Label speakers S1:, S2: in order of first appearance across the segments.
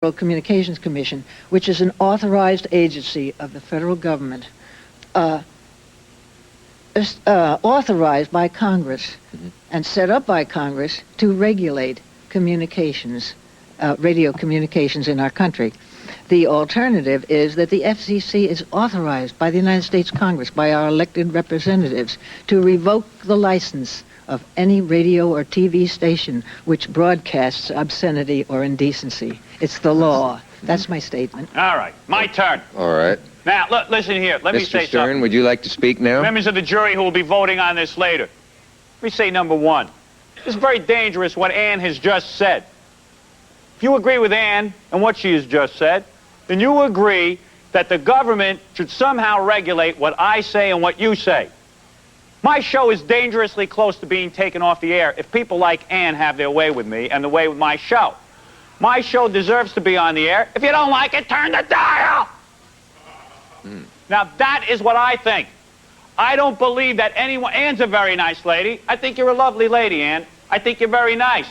S1: Federal Communications Commission, which is an authorized agency of the federal government, authorized by Congress and set up by Congress to regulate communications, radio communications in our country. The alternative is that the FCC is authorized by the United States Congress, by our elected representatives, to revoke the license of any radio or TV station which broadcasts obscenity or indecency. It's the law. That's my statement.
S2: All right, my turn.
S3: All right.
S2: Now, look, listen here. Let me say
S3: Mr. Stern,
S2: something.
S3: would you like to speak now?
S2: Members of the jury who will be voting on this later. Let me say number one. It's very dangerous what Ann has just said. If you agree with Ann and what she has just said, then you agree that the government should somehow regulate what I say and what you say. My show is dangerously close to being taken off the air if people like Ann have their way with me and the way with my show. My show deserves to be on the air. If you don't like it, turn the dial! Now, that is what I think. I don't believe that anyone... Ann's a very nice lady. I think you're a lovely lady, Ann. I think you're very nice.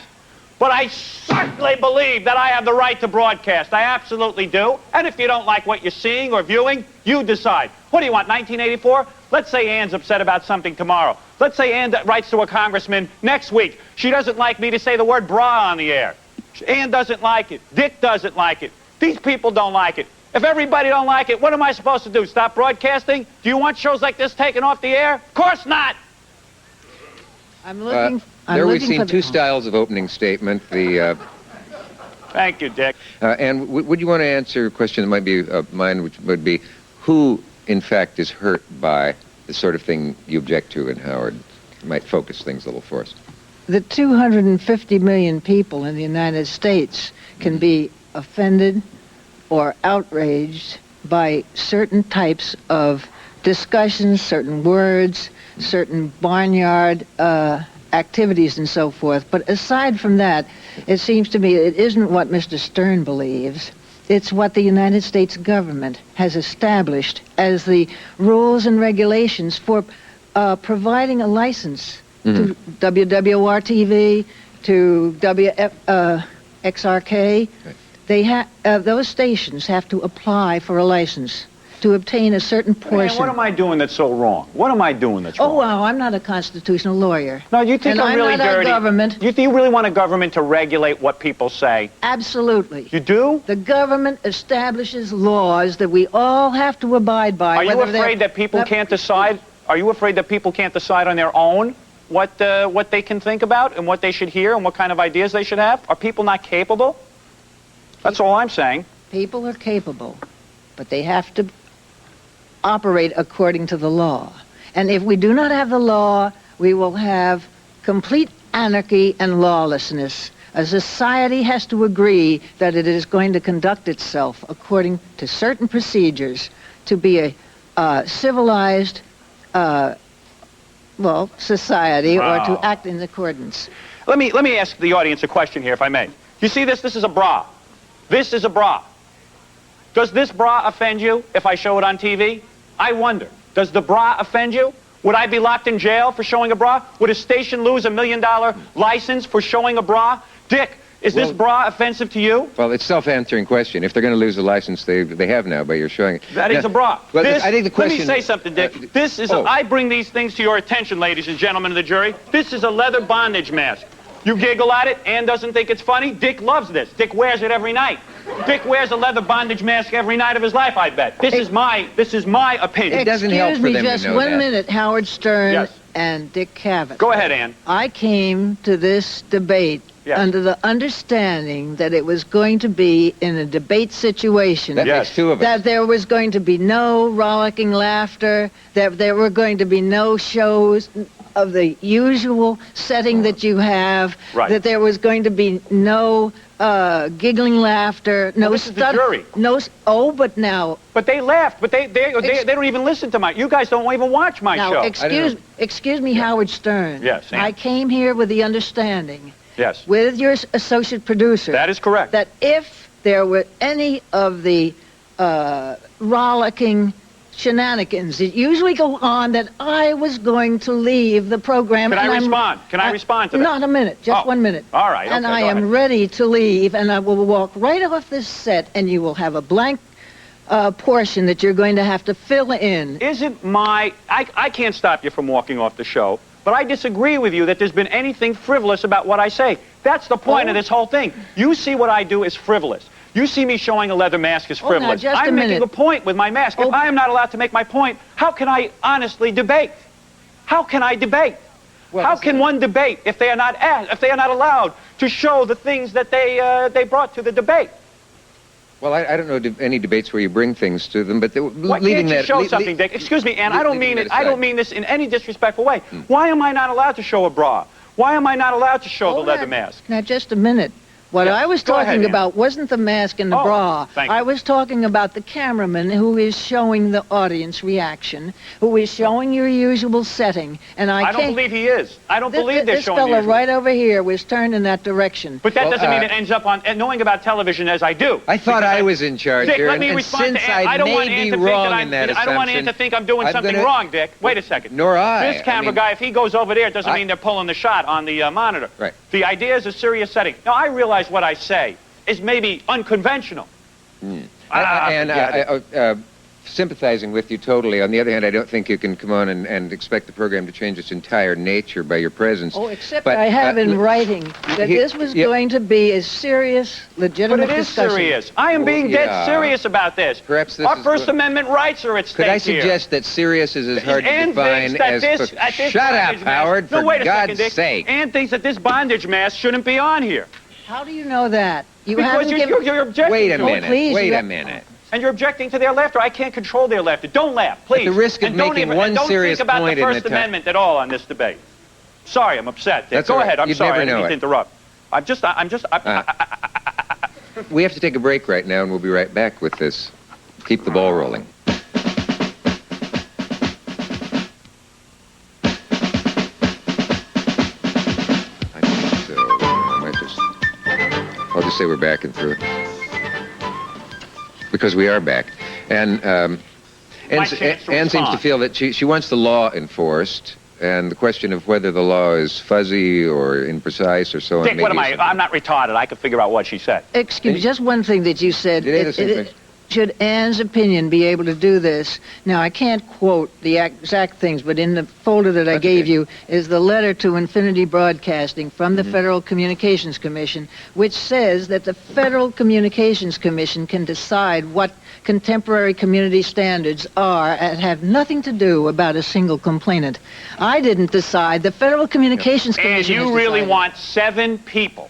S2: But I certainly believe that I have the right to broadcast. I absolutely do. And if you don't like what you're seeing or viewing, you decide. What do you want, 1984? Let's say Ann's upset about something tomorrow. Let's say Ann writes to a congressman next week. She doesn't like me to say the word bra on the air. Ann doesn't like it. Dick doesn't like it. These people don't like it. If everybody don't like it, what am I supposed to do? Stop broadcasting? Do you want shows like this taken off the air? Of course not!
S3: There we've seen two styles of opening statement.
S2: Thank you, Dick.
S3: And would you want to answer a question that might be mine, which would be, who, in fact, is hurt by the sort of thing you object to, and Howard might focus things a little for us?
S1: The 250 million people in the United States can be offended or outraged by certain types of discussions, certain words, certain barnyard activities and so forth. But aside from that, it seems to me it isn't what Mr. Stern believes. It's what the United States government has established as the rules and regulations for providing a license to WWR-TV, to XRK. They those stations have to apply for a license to obtain a certain portion.
S2: Man, what am I doing that's so wrong? What am I doing that's wrong?
S1: Oh, well, I'm not a constitutional lawyer.
S2: No, you think I'm really dirty?
S1: I'm not a government.
S2: You really want a government to regulate what people say?
S1: Absolutely.
S2: You do?
S1: The government establishes laws that we all have to abide by.
S2: Are you afraid that people can't decide? Are you afraid that people can't decide on their own what they can think about and what they should hear and what kind of ideas they should have? Are people not capable? That's all I'm saying.
S1: People are capable, but they have to operate according to the law. And if we do not have the law, we will have complete anarchy and lawlessness. A society has to agree that it is going to conduct itself according to certain procedures to be a civilized, society, or to act in accordance.
S2: Let me ask the audience a question here, if I may. You see this? This is a bra. This is a bra. Does this bra offend you if I show it on TV? I wonder. Does the bra offend you? Would I be locked in jail for showing a bra? Would a station lose $1 million license for showing a bra? Dick, is this bra offensive to you?
S3: Well, it's a self-answering question. If they're going to lose the license, they have now by your showing it.
S2: That is a bra.
S3: Well, I think the question...
S2: Let me say something, Dick. This is I bring these things to your attention, ladies and gentlemen of the jury. This is a leather bondage mask. You giggle at it. Ann doesn't think it's funny. Dick loves this. Dick wears it every night. Dick wears a leather bondage mask every night of his life, I bet. This is my opinion.
S3: It doesn't help for them to know that.
S1: Excuse me just 1 minute, Howard Stern and Dick Cavett.
S2: Go ahead, Ann.
S1: I came to this debate under the understanding that it was going to be in a debate situation.
S3: That makes two of us.
S1: That there was going to be no rollicking laughter, that there were going to be no shows of the usual setting that you have, that there was going to be no giggling laughter, no
S2: this is the jury.
S1: But now...
S2: But they laughed, but they don't even listen to you guys don't even watch my show.
S1: Excuse me, Howard Stern.
S2: Yes, Ann.
S1: I came here with the understanding,
S2: yes,
S1: with your associate producer...
S2: That is correct.
S1: ...that if there were any of the rollicking shenanigans that usually go on that I was going to leave the program.
S2: Can
S1: and
S2: I
S1: I'm-
S2: respond? Can I respond to that?
S1: Not a minute, just
S2: Oh,
S1: 1 minute.
S2: all right,
S1: And
S2: okay,
S1: I
S2: go
S1: am
S2: ahead.
S1: ready to leave, and I will walk right off this set, and you will have a blank portion that you're going to have to fill in.
S2: Isn't I can't stop you from walking off the show, but I disagree with you that there's been anything frivolous about what I say. That's the point of this whole thing. You see what I do as frivolous. You see me showing a leather mask as
S1: Oh, now,
S2: frivolous.
S1: just a
S2: I'm making
S1: minute.
S2: a point with my mask.
S1: Oh.
S2: If I am not allowed to make my point, how can I honestly debate? How can I debate? How can one debate if they are not allowed to show the things that they brought to the debate?
S3: Well, I don't know any debates where you bring things to them, but
S2: Why
S3: leaving
S2: can't you
S3: that
S2: show something, Dick? Excuse me, and I don't mean
S3: leaving
S2: it.
S3: that
S2: I don't
S3: aside.
S2: mean this in any disrespectful way. Why am I not allowed to show a bra? Why am I not allowed to show the leather mask?
S1: Now, just a minute. What
S2: Yeah,
S1: I was
S2: go ahead,
S1: talking
S2: Ann.
S1: about wasn't the mask and the
S2: Oh,
S1: bra.
S2: thank you.
S1: I was talking about the cameraman who is showing the audience reaction, who is showing your usual setting. And I
S2: I don't
S1: can't...
S2: believe he is. I don't believe they're
S1: This
S2: showing
S1: fella
S2: the usual.
S1: right over here was turned in that direction.
S2: But that
S3: Well,
S2: doesn't mean it ends up on knowing about television as I do.
S3: I thought
S2: Because
S3: I was in charge
S2: Dick,
S3: here,
S2: let me
S3: and
S2: respond
S3: since
S2: to Ann. I don't want
S3: may
S2: Ann
S3: be
S2: to think
S3: wrong
S2: that
S3: in that
S2: I don't want Ann
S3: assumption,
S2: to think I'm doing
S3: I'm
S2: something
S3: gonna-
S2: wrong, Dick. Wait a second.
S3: Nor I.
S2: This camera
S3: I mean,
S2: guy, if he goes over there, it doesn't
S3: I-
S2: mean they're pulling the shot on the monitor.
S3: Right.
S2: The idea is a serious setting. Now, I realize what I say is maybe unconventional.
S3: Sympathizing with you totally. On the other hand, I don't think you can come on and expect the program to change its entire nature by your presence.
S1: Oh, except
S3: But,
S1: I have in
S3: l-
S1: writing that
S3: he-
S1: this was
S3: yeah.
S1: going to be a serious,
S2: But
S1: legitimate
S2: it is
S1: discussion.
S2: serious. I am being
S3: Well,
S2: dead
S3: yeah.
S2: serious about this.
S3: Perhaps this
S2: Our
S3: is
S2: First
S3: what-
S2: Amendment rights are at stake
S3: Could I
S2: here.
S3: suggest that serious is as hard to
S2: Ann
S3: define
S2: thinks that
S3: as...
S2: this,
S3: for-
S2: at this
S3: Shut up,
S2: bondage mask-
S3: Howard,
S2: No,
S3: for
S2: wait a
S3: God's
S2: second, Dick.
S3: sake.
S2: Ann thinks that this bondage mask shouldn't be on here.
S1: How do you know that? You
S2: Because
S1: haven't given...
S2: you're objecting
S3: Wait a
S2: to it.
S3: minute.
S1: please,
S3: Wait
S1: you
S3: a
S1: have-
S3: minute.
S2: And you're objecting to their laughter. I can't control their laughter. Don't laugh, please.
S3: the risk of
S2: And don't
S3: making
S2: even-
S3: one
S2: and don't
S3: serious
S2: think about
S3: point
S2: the
S3: in
S2: First
S3: the time.
S2: Amendment at all on this debate. Sorry, I'm upset. Dick.
S3: That's
S2: Go
S3: all right.
S2: ahead. I'm
S3: You'd
S2: sorry.
S3: never
S2: I didn't
S3: know
S2: mean to
S3: it.
S2: interrupt.
S3: We have to take a break right now, and we'll be right back with this. Keep the ball rolling. I think so. I'll just say we're back and through it. Because we are back. And
S2: My chance to
S3: Ann seems to
S2: respond.
S3: feel that she wants the law enforced, and the question of whether the law is fuzzy or imprecise or so on.
S2: Dick, what am
S3: maybe
S2: I?
S3: is-
S2: I'm not retarded. I can figure out what she said.
S1: Excuse me, just one thing that you said.
S3: Did I say something?
S1: Should Ann's opinion be able to do this? Now, I can't quote the exact things, but in the folder that I
S3: That's
S1: gave
S3: okay.
S1: you is the letter to Infinity Broadcasting from the Federal Communications Commission, which says that the Federal Communications Commission can decide what contemporary community standards are and have nothing to do about a single complainant. I didn't decide. The Federal Communications
S2: And
S1: Commission has
S2: you really
S1: decided.
S2: want seven people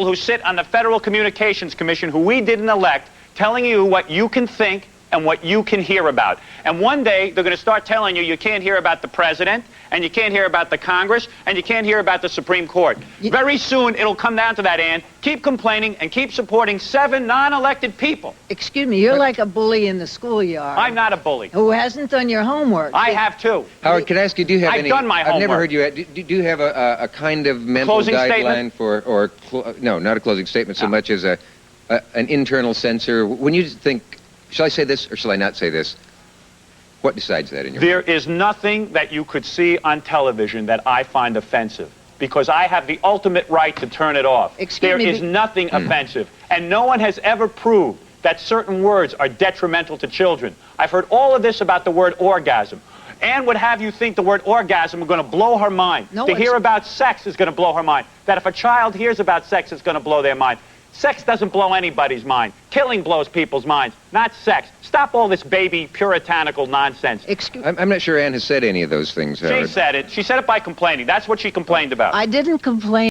S2: who sit on the Federal Communications Commission who we didn't elect, telling you what you can think and what you can hear about. And one day, they're going to start telling you can't hear about the president, and you can't hear about the Congress, and you can't hear about the Supreme Court. Very soon, it'll come down to that, Ann. Keep complaining and keep supporting seven non-elected people.
S1: Excuse me, you're like a bully in the schoolyard.
S2: I'm not a bully.
S1: Who hasn't done your homework.
S2: I have too.
S3: Howard, can I ask you, do you have
S2: I've
S3: any...
S2: done my
S3: I've never
S2: homework.
S3: heard you... Do you have a kind of mental
S2: Closing
S3: guideline
S2: statement?
S3: no, not a closing statement so
S2: No.
S3: much as an internal censor? When you think, shall I say this or shall I not say this? What decides that in your
S2: There is nothing that you could see on television that I find offensive, because I have the ultimate right to turn it off.
S1: Excuse
S2: There
S1: me,
S2: is
S1: but-
S2: nothing offensive, and no one has ever proved that certain words are detrimental to children. I've heard all of this about the word orgasm. Ann would have you think the word orgasm is going to blow her mind.
S1: No,
S2: to
S1: it's-
S2: hear about sex is going to blow her mind. That if a child hears about sex, it's going to blow their mind. Sex doesn't blow anybody's mind. Killing blows people's minds, not sex. Stop all this baby puritanical nonsense.
S3: I'm not sure Ann has said any of those things,
S2: She
S3: Howard.
S2: said it. She said it by complaining. That's what she complained about.
S1: I didn't complain.